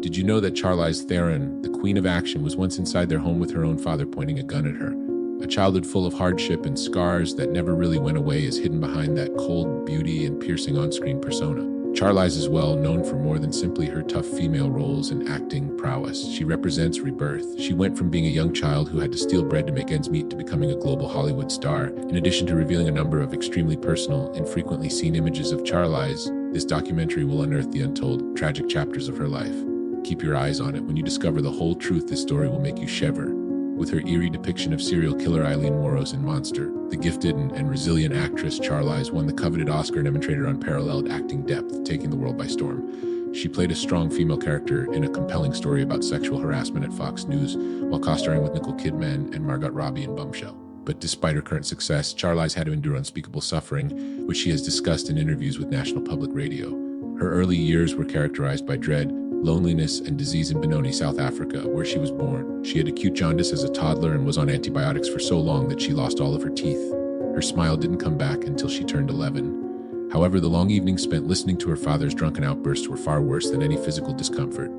Did you know that Charlize Theron, the queen of action, was once inside their home with her own father pointing a gun at her? A childhood full of hardship and scars that never really went away is hidden behind that cold beauty and piercing on-screen persona. Charlize is well known for more than simply her tough female roles and acting prowess. She represents rebirth. She went from being a young child who had to steal bread to make ends meet to becoming a global Hollywood star. In addition to revealing a number of extremely personal, infrequently seen images of Charlize, this documentary will unearth the untold, tragic chapters of her life. Keep your eyes on it. When you discover the whole truth, this story will make you shiver. With her eerie depiction of serial killer Eileen Wuornos in Monster, the gifted and resilient actress Charlize won the coveted Oscar and demonstrated unparalleled acting depth, taking the world by storm. She played a strong female character in a compelling story about sexual harassment at Fox News, while co-starring with Nicole Kidman and Margot Robbie in Bombshell. But despite her current success, Charlize had to endure unspeakable suffering, which she has discussed in interviews with National Public Radio. Her early years were characterized by dread, loneliness, and disease in Benoni, South Africa, where she was born. She had acute jaundice as a toddler and was on antibiotics for so long that she lost all of her teeth. Her smile didn't come back until she turned 11. However, the long evenings spent listening to her father's drunken outbursts were far worse than any physical discomfort.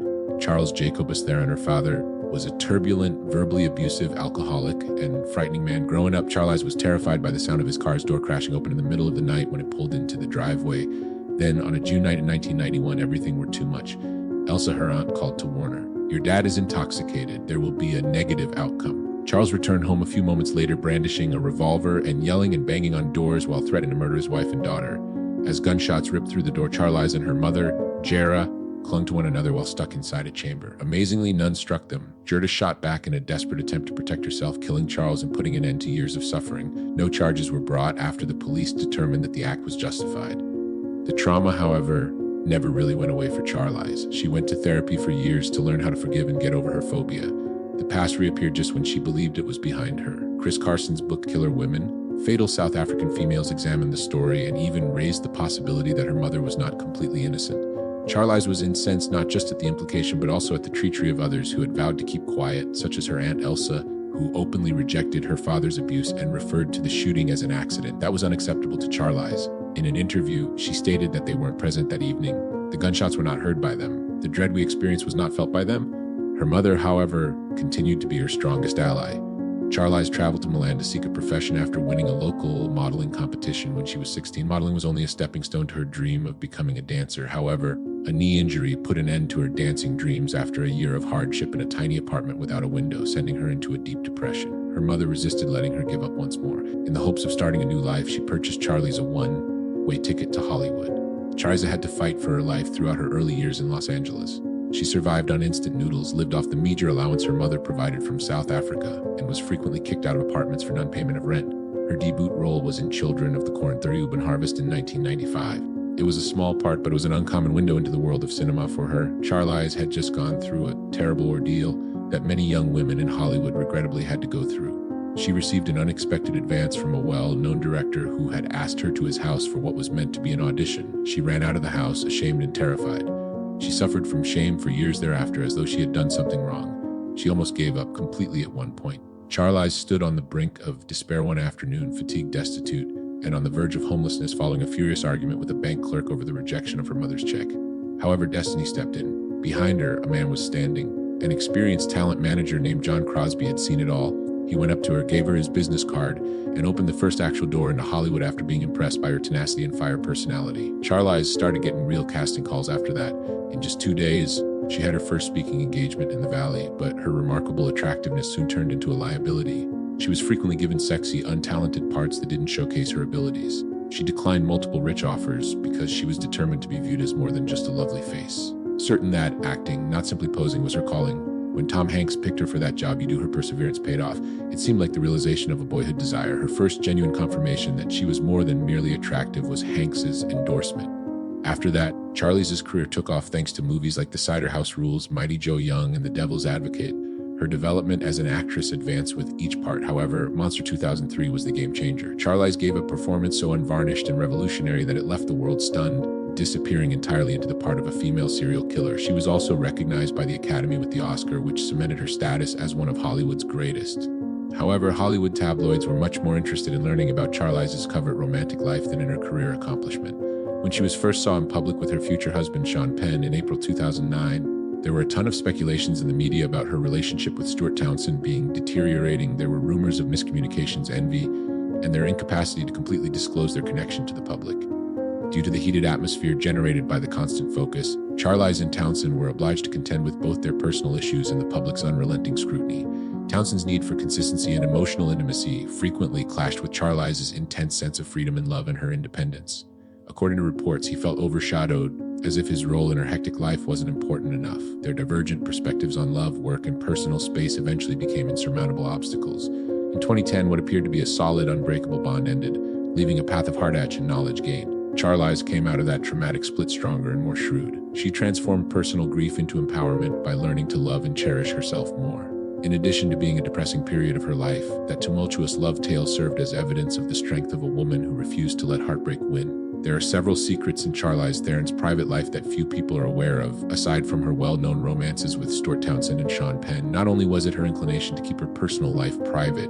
Charles Jacobus Theron, her father, was a turbulent, verbally abusive, alcoholic, and frightening man. Growing up, Charlize was terrified by the sound of his car's door crashing open in the middle of the night when it pulled into the driveway. Then, on a June night in 1991, everything were too much. Elsa, her aunt, called to warn her. "Your dad is intoxicated. There will be a negative outcome." Charles returned home a few moments later, brandishing a revolver and yelling and banging on doors while threatening to murder his wife and daughter. As gunshots ripped through the door, Charlize and her mother, Jera, clung to one another while stuck inside a chamber. Amazingly, none struck them. Jera shot back in a desperate attempt to protect herself, killing Charles and putting an end to years of suffering. No charges were brought after the police determined that the act was justified. The trauma, however, never really went away for Charlize. She went to therapy for years to learn how to forgive and get over her phobia. The past reappeared just when she believed it was behind her. Chris Carson's book, Killer Women, Fatal South African Females, examined the story and even raised the possibility that her mother was not completely innocent. Charlize was incensed not just at the implication but also at the treachery of others who had vowed to keep quiet, such as her Aunt Elsa, who openly rejected her father's abuse and referred to the shooting as an accident. That was unacceptable to Charlize. In an interview, she stated that they weren't present that evening. The gunshots were not heard by them. The dread we experienced was not felt by them. Her mother, however, continued to be her strongest ally. Charlize traveled to Milan to seek a profession after winning a local modeling competition when she was 16. Modeling was only a stepping stone to her dream of becoming a dancer. However, a knee injury put an end to her dancing dreams after a year of hardship in a tiny apartment without a window, sending her into a deep depression. Her mother resisted letting her give up once more. In the hopes of starting a new life, she purchased Charlize a one-way ticket to Hollywood. Charlize had to fight for her life throughout her early years in Los Angeles. She survived on instant noodles, lived off the meager allowance her mother provided from South Africa, and was frequently kicked out of apartments for non-payment of rent. Her debut role was in Children of the Corn Thureuben Harvest in 1995. It was a small part, but it was an uncommon window into the world of cinema for her. Charlize had just gone through a terrible ordeal that many young women in Hollywood regrettably had to go through. She received an unexpected advance from a well-known director who had asked her to his house for what was meant to be an audition. She ran out of the house, ashamed and terrified. She suffered from shame for years thereafter, as though she had done something wrong. She almost gave up completely at one point. Charlize stood on the brink of despair one afternoon, fatigued, destitute, and on the verge of homelessness following a furious argument with a bank clerk over the rejection of her mother's check. However, destiny stepped in. Behind her, a man was standing. An experienced talent manager named John Crosby had seen it all. He went up to her, gave her his business card, and opened the first actual door into Hollywood after being impressed by her tenacity and fire personality. Charlize started getting real casting calls after that. In just 2 days, she had her first speaking engagement in the Valley, but her remarkable attractiveness soon turned into a liability. She was frequently given sexy, untalented parts that didn't showcase her abilities. She declined multiple rich offers because she was determined to be viewed as more than just a lovely face. Certain that acting, not simply posing, was her calling. When Tom Hanks picked her for that job, you knew her perseverance paid off. It seemed like the realization of a boyhood desire. Her first genuine confirmation that she was more than merely attractive was Hanks's endorsement. After that, Charlize's career took off thanks to movies like The Cider House Rules, Mighty Joe Young, and The Devil's Advocate. Her development as an actress advanced with each part. However, Monster 2003 was the game changer. Charlize gave a performance so unvarnished and revolutionary that it left the world stunned, disappearing entirely into the part of a female serial killer. She was also recognized by the Academy with the Oscar, which cemented her status as one of Hollywood's greatest. However, Hollywood tabloids were much more interested in learning about Charlize's covert romantic life than in her career accomplishment. When she was first saw in public with her future husband Sean Penn in April 2009, There were a ton of speculations in the media about her relationship with Stuart Townsend being deteriorating. There were rumors of miscommunications, envy, and their incapacity to completely disclose their connection to the public. Due to the heated atmosphere generated by the constant focus, Charlize and Townsend were obliged to contend with both their personal issues and the public's unrelenting scrutiny. Townsend's need for consistency and emotional intimacy frequently clashed with Charlize's intense sense of freedom and love and her independence. According to reports, he felt overshadowed, as if his role in her hectic life wasn't important enough. Their divergent perspectives on love, work, and personal space eventually became insurmountable obstacles. In 2010, what appeared to be a solid, unbreakable bond ended, leaving a path of hardship and knowledge gained. Charlize came out of that traumatic split stronger and more shrewd. She transformed personal grief into empowerment by learning to love and cherish herself more. In addition to being a depressing period of her life, that tumultuous love tale served as evidence of the strength of a woman who refused to let heartbreak win. There are several secrets in Charlize Theron's private life that few people are aware of. Aside from her well-known romances with Stuart Townsend and Sean Penn, not only was it her inclination to keep her personal life private,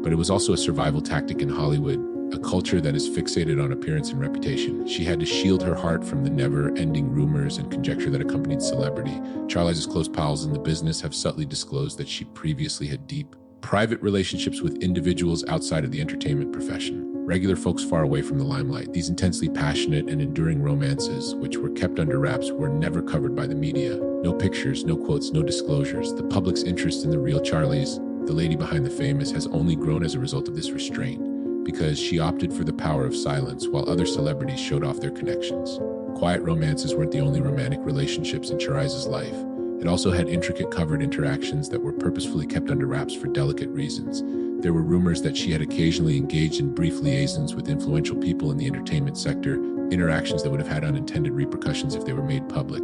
but it was also a survival tactic in Hollywood, a culture that is fixated on appearance and reputation. She had to shield her heart from the never-ending rumors and conjecture that accompanied celebrity. Charlize's close pals in the business have subtly disclosed that she previously had deep, private relationships with individuals outside of the entertainment profession. Regular folks far away from the limelight. These intensely passionate and enduring romances, which were kept under wraps, were never covered by the media. No pictures, no quotes, no disclosures. The public's interest in the real Charlize, the lady behind the famous, has only grown as a result of this restraint, because she opted for the power of silence while other celebrities showed off their connections. Quiet romances weren't the only romantic relationships in Charlize's life. It also had intricate covered interactions that were purposefully kept under wraps for delicate reasons. There were rumors that she had occasionally engaged in brief liaisons with influential people in the entertainment sector, interactions that would have had unintended repercussions if they were made public.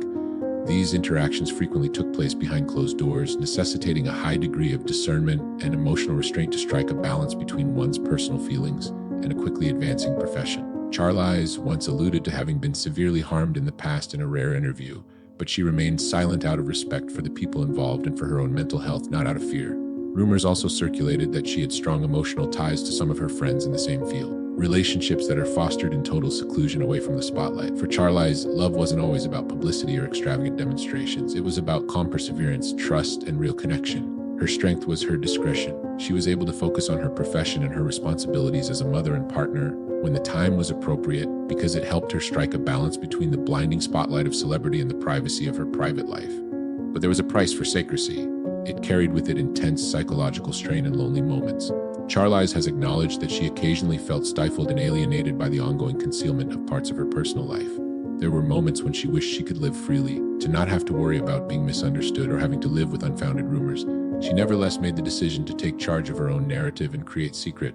These interactions frequently took place behind closed doors, necessitating a high degree of discernment and emotional restraint to strike a balance between one's personal feelings and a quickly advancing profession. Charlize once alluded to having been severely harmed in the past in a rare interview, but she remained silent out of respect for the people involved and for her own mental health, not out of fear. Rumors also circulated that she had strong emotional ties to some of her friends in the same field, relationships that are fostered in total seclusion away from the spotlight. For Charlize, love wasn't always about publicity or extravagant demonstrations. It was about calm perseverance, trust, and real connection. Her strength was her discretion. She was able to focus on her profession and her responsibilities as a mother and partner when the time was appropriate, because it helped her strike a balance between the blinding spotlight of celebrity and the privacy of her private life. But there was a price for secrecy. It carried with it intense psychological strain and lonely moments. Charlize has acknowledged that she occasionally felt stifled and alienated by the ongoing concealment of parts of her personal life. There were moments when she wished she could live freely, to not have to worry about being misunderstood or having to live with unfounded rumors. She nevertheless made the decision to take charge of her own narrative and create sacred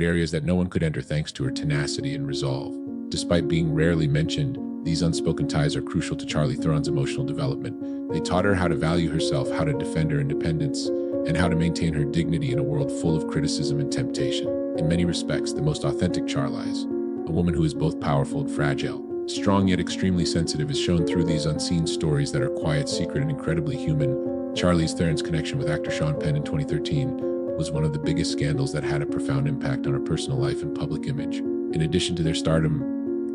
areas that no one could enter thanks to her tenacity and resolve. Despite being rarely mentioned, these unspoken ties are crucial to Charlize Theron's emotional development. They taught her how to value herself, how to defend her independence, and how to maintain her dignity in a world full of criticism and temptation. In many respects, the most authentic Charlize, a woman who is both powerful and fragile, strong yet extremely sensitive, is shown through these unseen stories that are quiet, secret, and incredibly human. Charlize Theron's connection with actor Sean Penn in 2013 was one of the biggest scandals that had a profound impact on her personal life and public image. In addition to their stardom,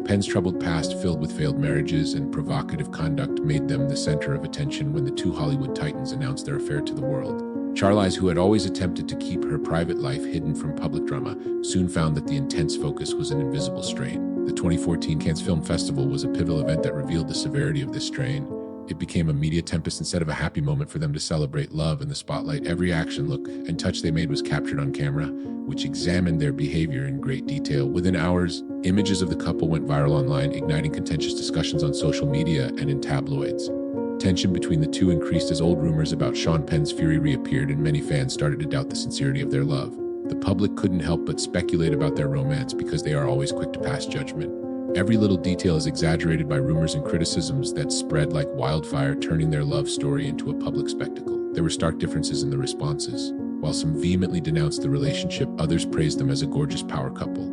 Penn's troubled past, filled with failed marriages and provocative conduct, made them the center of attention when the two Hollywood titans announced their affair to the world. Charlize, who had always attempted to keep her private life hidden from public drama, soon found that the intense focus was an invisible strain. The 2014 Cannes Film Festival was a pivotal event that revealed the severity of this strain. It became a media tempest instead of a happy moment for them to celebrate love in the spotlight. Every action, look, and touch they made was captured on camera, which examined their behavior in great detail. Within hours, images of the couple went viral online, igniting contentious discussions on social media and in tabloids. Tension between the two increased as old rumors about Sean Penn's fury reappeared, and many fans started to doubt the sincerity of their love. The public couldn't help but speculate about their romance because they are always quick to pass judgment. Every little detail is exaggerated by rumors and criticisms that spread like wildfire, turning their love story into a public spectacle. There were stark differences in the responses. While some vehemently denounced the relationship, others praised them as a gorgeous power couple.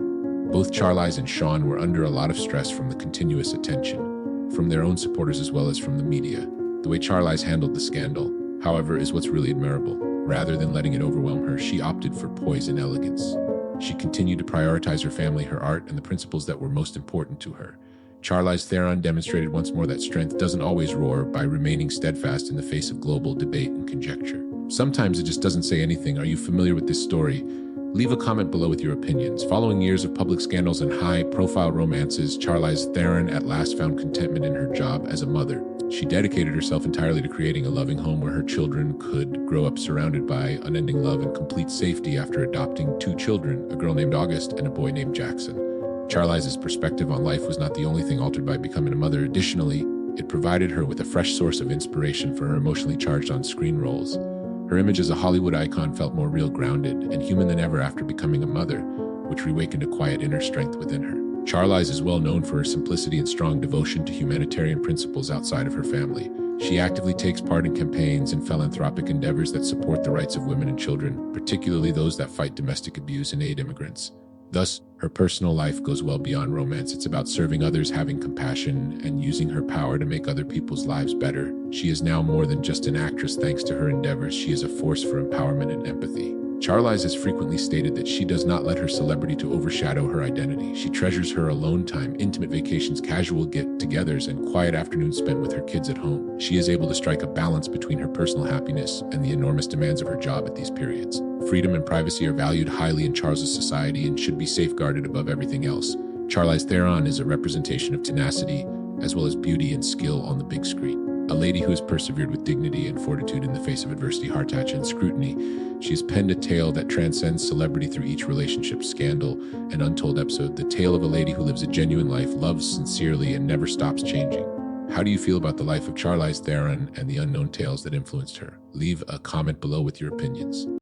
Both Charlize and Sean were under a lot of stress from the continuous attention, from their own supporters as well as from the media. The way Charlize handled the scandal, however, is what's really admirable. Rather than letting it overwhelm her, she opted for poise and elegance. She continued to prioritize her family, her art, and the principles that were most important to her. Charlize Theron demonstrated once more that strength doesn't always roar by remaining steadfast in the face of global debate and conjecture. Sometimes it just doesn't say anything. Are you familiar with this story? Leave a comment below with your opinions. Following years of public scandals and high-profile romances, Charlize Theron at last found contentment in her job as a mother. She dedicated herself entirely to creating a loving home where her children could grow up surrounded by unending love and complete safety after adopting two children, a girl named August and a boy named Jackson. Charlize's perspective on life was not the only thing altered by becoming a mother. Additionally, it provided her with a fresh source of inspiration for her emotionally charged on-screen roles. Her image as a Hollywood icon felt more real, grounded, and human than ever after becoming a mother, which reawakened a quiet inner strength within her. Charlize is well known for her simplicity and strong devotion to humanitarian principles outside of her family. She actively takes part in campaigns and philanthropic endeavors that support the rights of women and children, particularly those that fight domestic abuse and aid immigrants. Thus, her personal life goes well beyond romance. It's about serving others, having compassion, and using her power to make other people's lives better. She is now more than just an actress thanks to her endeavors. She is a force for empowerment and empathy. Charlize has frequently stated that she does not let her celebrity to overshadow her identity. She treasures her alone time, intimate vacations, casual get-togethers, and quiet afternoons spent with her kids at home. She is able to strike a balance between her personal happiness and the enormous demands of her job at these periods. Freedom and privacy are valued highly in Charles's society and should be safeguarded above everything else. Charlize Theron is a representation of tenacity, as well as beauty and skill on the big screen. A lady who has persevered with dignity and fortitude in the face of adversity, heart-touch, and scrutiny. She has penned a tale that transcends celebrity through each relationship, scandal, and untold episode. The tale of a lady who lives a genuine life, loves sincerely, and never stops changing. How do you feel about the life of Charlize Theron and the unknown tales that influenced her? Leave a comment below with your opinions.